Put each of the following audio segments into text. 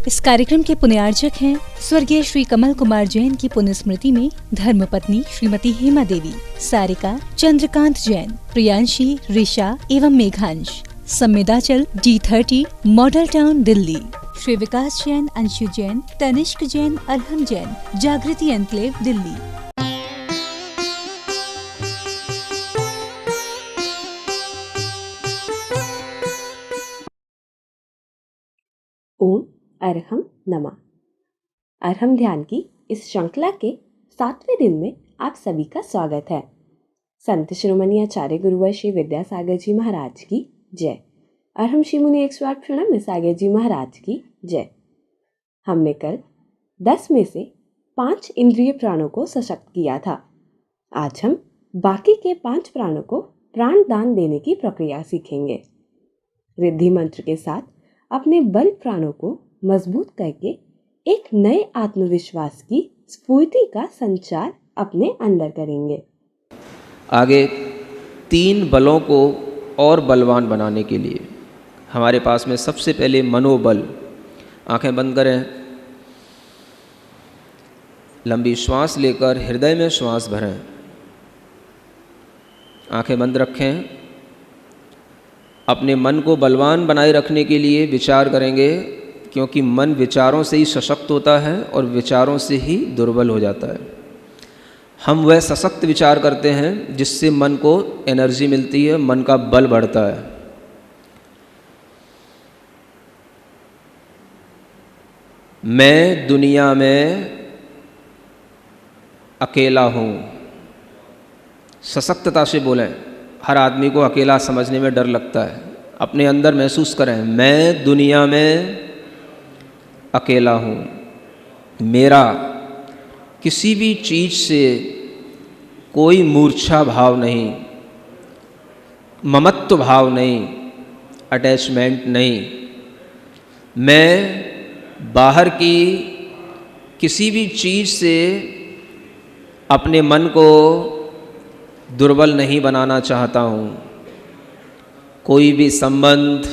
इस कार्यक्रम के पुण्यार्चक हैं स्वर्गीय श्री कमल कुमार जैन की पुण्य स्मृति में धर्मपत्नी श्रीमती हेमा देवी, सारिका, चंद्रकांत जैन, प्रियांशी, ऋषा एवं Meghansh. Samvedachal D30 Model Town Delhi. Shri Vikas Jain, Anshu Jain, Tanishk Jain, Arham Jain, Jagriti Enclave Delhi. ओम अरहम नमः। अरहम ध्यान की इस श्रृंखला के 7वें दिन में आप सभी का स्वागत है। संत शिरोमणि आचार्य गुरुवर श्री विद्यासागर जी महाराज की जय। अरहम श्री मुनि 108 प्रणम सागर जी महाराज की जय। हमने कल 10 में से 5 इंद्रिय प्राणों को सशक्त किया था। आज हम बाकी के 5 प्राणों को प्राण दान देने की प्रक्रिया सीखेंगे। रिद्धि मंत्र के साथ अपने बल प्राणों को मजबूत करके एक नए आत्मविश्वास की स्फूर्ति का संचार अपने अंदर करेंगे। आगे 3 बलों को और बलवान बनाने के लिए हमारे पास में सबसे पहले मनोबल। आंखें बंद करें, लंबी श्वास लेकर हृदय में श्वास भरें। आंखें बंद रखें। अपने मन को बलवान बनाए रखने के लिए विचार करेंगे, क्योंकि मन विचारों से ही सशक्त होता है और विचारों से ही दुर्बल हो जाता है। हम वह सशक्त विचार करते हैं जिससे मन को एनर्जी मिलती है, मन का बल बढ़ता है। मैं दुनिया में अकेला हूँ। सशक्तता से बोलें। हर आदमी को अकेला समझने में डर लगता है। अपने अंदर महसूस करें, मैं दुनिया में अकेला हूँ। मेरा किसी भी चीज़ से कोई मूर्छा भाव नहीं, ममत्व भाव नहीं, अटैचमेंट नहीं। मैं बाहर की किसी भी चीज़ से अपने मन को दुर्बल नहीं बनाना चाहता हूँ। कोई भी संबंध,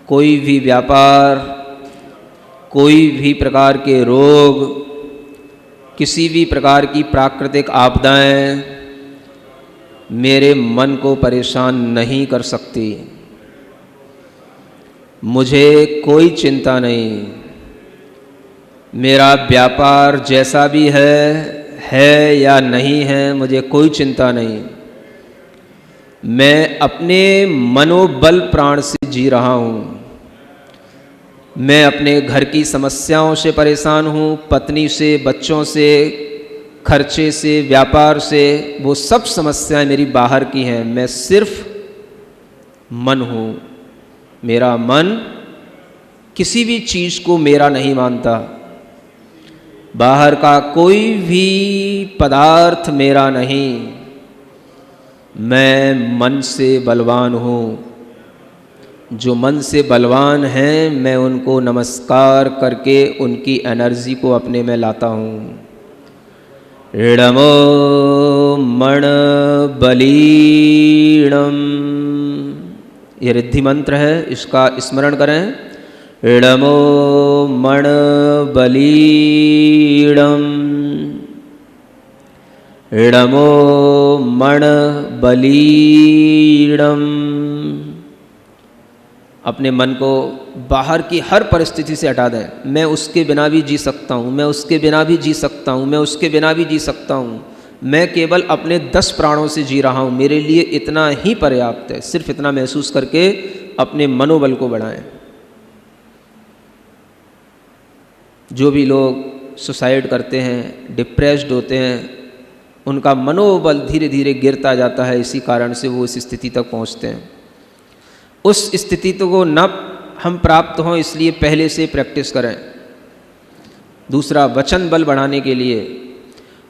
कोई भी व्यापार, कोई भी प्रकार के रोग, किसी भी प्रकार की प्राकृतिक आपदाएं मेरे मन को परेशान नहीं कर सकती। मुझे कोई चिंता नहीं। मेरा व्यापार जैसा भी है या नहीं है, मुझे कोई चिंता नहीं। मैं अपने मनोबल प्राण से जी रहा हूँ। मैं अपने घर की समस्याओं से परेशान हूँ, पत्नी से, बच्चों से, खर्चे से, व्यापार से। वो सब समस्याएं मेरी बाहर की हैं। मैं सिर्फ मन हूँ। मेरा मन किसी भी चीज़ को मेरा नहीं मानता। बाहर का कोई भी पदार्थ मेरा नहीं। मैं मन से बलवान हूँ। जो मन से बलवान हैं, मैं उनको नमस्कार करके उनकी एनर्जी को अपने में लाता हूँ। ऋणमो मण बलीणम, ये रिद्धि मंत्र है, इसका स्मरण करें। ऋणमो मण बलीणम, ऋणमो मण बलीणम। अपने मन को बाहर की हर परिस्थिति से हटा दें। मैं उसके बिना भी जी सकता हूँ, मैं उसके बिना भी जी सकता हूँ, मैं उसके बिना भी जी सकता हूँ। मैं केवल अपने 10 प्राणों से जी रहा हूँ, मेरे लिए इतना ही पर्याप्त है। सिर्फ इतना महसूस करके अपने मनोबल को बढ़ाएं। जो भी लोग सुसाइड करते हैं, डिप्रेस्ड होते हैं, उनका मनोबल धीरे धीरे गिरता जाता है। इसी कारण से वो इस स्थिति तक पहुँचते हैं। उस स्थिति को न हम प्राप्त हों, इसलिए पहले से प्रैक्टिस करें। दूसरा, वचन बल बढ़ाने के लिए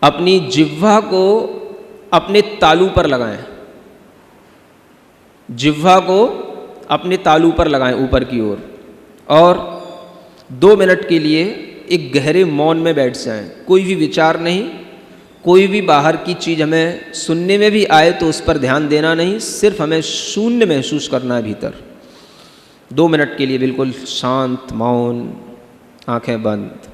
अपनी जिह्वा को अपने तालू पर लगाएं। जिह्वा को अपने तालू पर लगाएं ऊपर की ओर, और 2 मिनट के लिए एक गहरे मौन में बैठ जाएं। कोई भी विचार नहीं, कोई भी बाहर की चीज़ हमें सुनने में भी आए तो उस पर ध्यान देना नहीं। सिर्फ हमें शून्य महसूस करना है भीतर। 2 मिनट के लिए बिल्कुल शांत, मौन। आंखें बंद।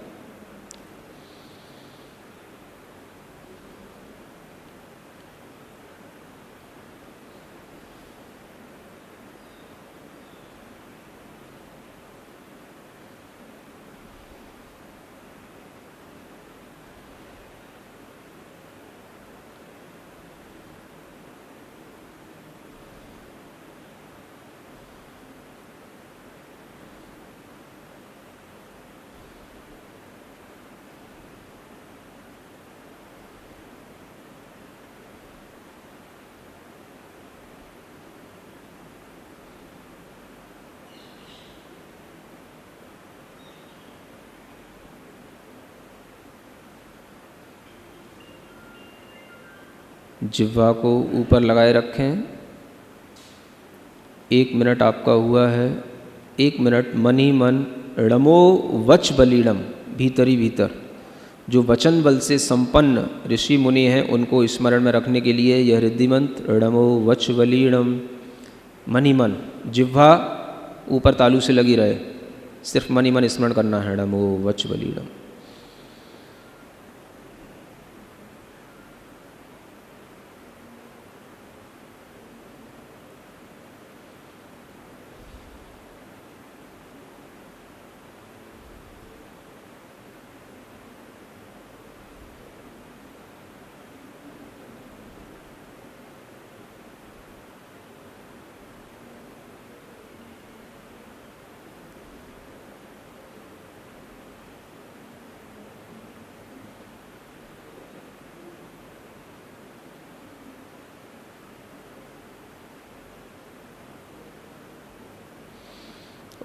जिह्वा को ऊपर लगाए रखें। 1 मिनट आपका हुआ है। 1 मिनट मन ही मन णमो वच बलीणम, भीतर ही भीतर जो वचन बल से संपन्न ऋषि मुनि हैं उनको स्मरण में रखने के लिए यह रिद्धि मंत्र णमो वच बलीणम, मन ही मन, जिह्वा ऊपर तालू से लगी रहे, सिर्फ मन ही मन स्मरण करना है णमो वच बलीणम।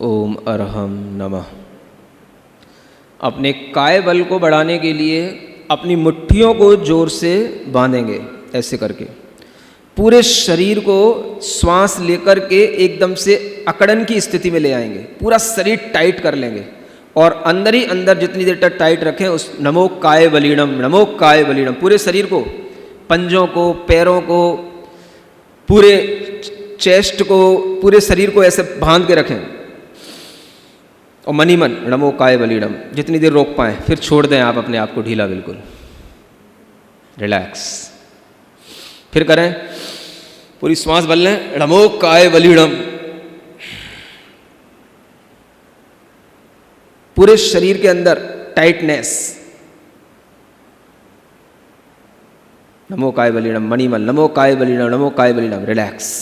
ओम अरहम नमः। अपने काय बल को बढ़ाने के लिए अपनी मुट्ठियों को जोर से बांधेंगे, ऐसे करके पूरे शरीर को श्वास लेकर के एकदम से अकड़न की स्थिति में ले आएंगे, पूरा शरीर टाइट कर लेंगे और अंदर ही अंदर जितनी देर तक टाइट रखें उस नमो काय बलीणम, नमो काय बलीणम, पूरे शरीर को, पंजों को, पैरों को, पूरे चेस्ट को, पूरे शरीर को ऐसे बांध के रखें और मनी मन नमो काय बलीणम जितनी देर रोक पाएं, फिर छोड़ दें आप अपने आप को ढीला, बिल्कुल रिलैक्स। फिर करें, पूरी श्वास बल लें, नमो काय बलीणम, पूरे शरीर के अंदर टाइटनेस, नमो काय बलीणम, मनी मन नमो काय बलीणम, नमो काय बलीणम, रिलैक्स।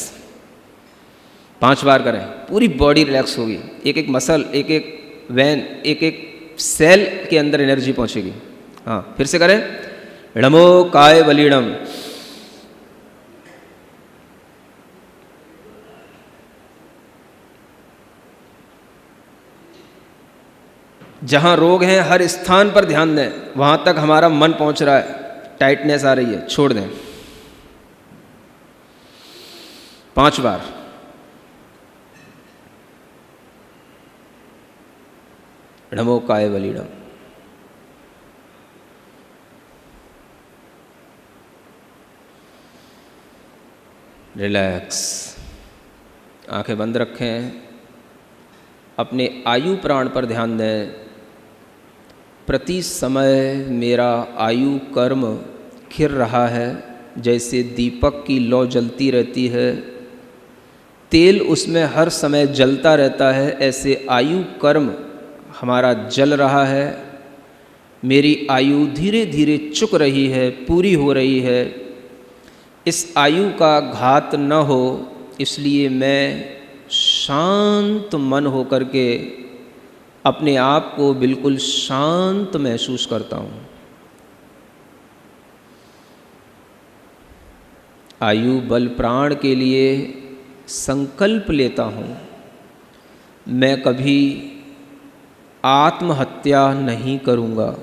5 बार करें, पूरी बॉडी रिलैक्स होगी, एक एक मसल, एक एक वेन, एक एक सेल के अंदर एनर्जी पहुंचेगी। हाँ, फिर से करें, नमो काय बलीणम। जहां रोग हैं हर स्थान पर ध्यान दें, वहां तक हमारा मन पहुंच रहा है, टाइटनेस आ रही है, छोड़ दें। 5 बार। नमो काय बलीणम। रिलैक्स, आंखें बंद रखें, अपने आयु प्राण पर ध्यान दें। प्रति समय मेरा आयु कर्म खिर रहा है, जैसे दीपक की लौ जलती रहती है, तेल उसमें हर समय जलता रहता है, ऐसे आयु कर्म हमारा जल रहा है। मेरी आयु धीरे धीरे चुक रही है, पूरी हो रही है। इस आयु का घात न हो, इसलिए मैं शांत मन होकर के अपने आप को बिल्कुल शांत महसूस करता हूँ। आयु बल प्राण के लिए संकल्प लेता हूँ, मैं कभी आत्महत्या नहीं करूँगा,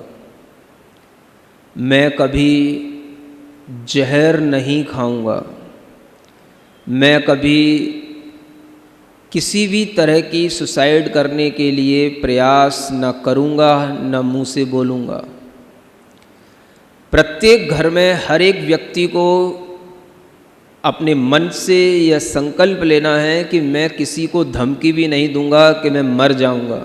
मैं कभी जहर नहीं खाऊंगा, मैं कभी किसी भी तरह की सुसाइड करने के लिए प्रयास न करूँगा, न मुँह से बोलूँगा। प्रत्येक घर में हर एक व्यक्ति को अपने मन से यह संकल्प लेना है कि मैं किसी को धमकी भी नहीं दूंगा कि मैं मर जाऊंगा।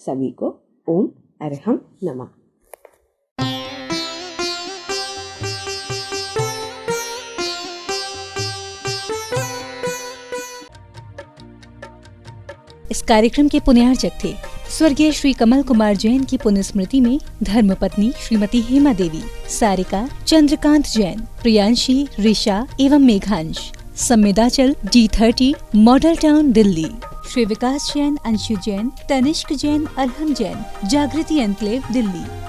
सभी को ओम अरहम नमः। इस कार्यक्रम के पुण्यार्चक थे स्वर्गीय श्री कमल कुमार जैन की पुण्य स्मृति में धर्मपत्नी श्रीमती हेमा देवी, सारिका, चंद्रकांत जैन, प्रियांशी, ऋषा एवं Meghansh. Samvedachal D30, Model Town, Delhi. Shri Vikas Jain, Anshu Jain, Tanishk Jain, Arham Jain, Jagriti Enclave, Delhi.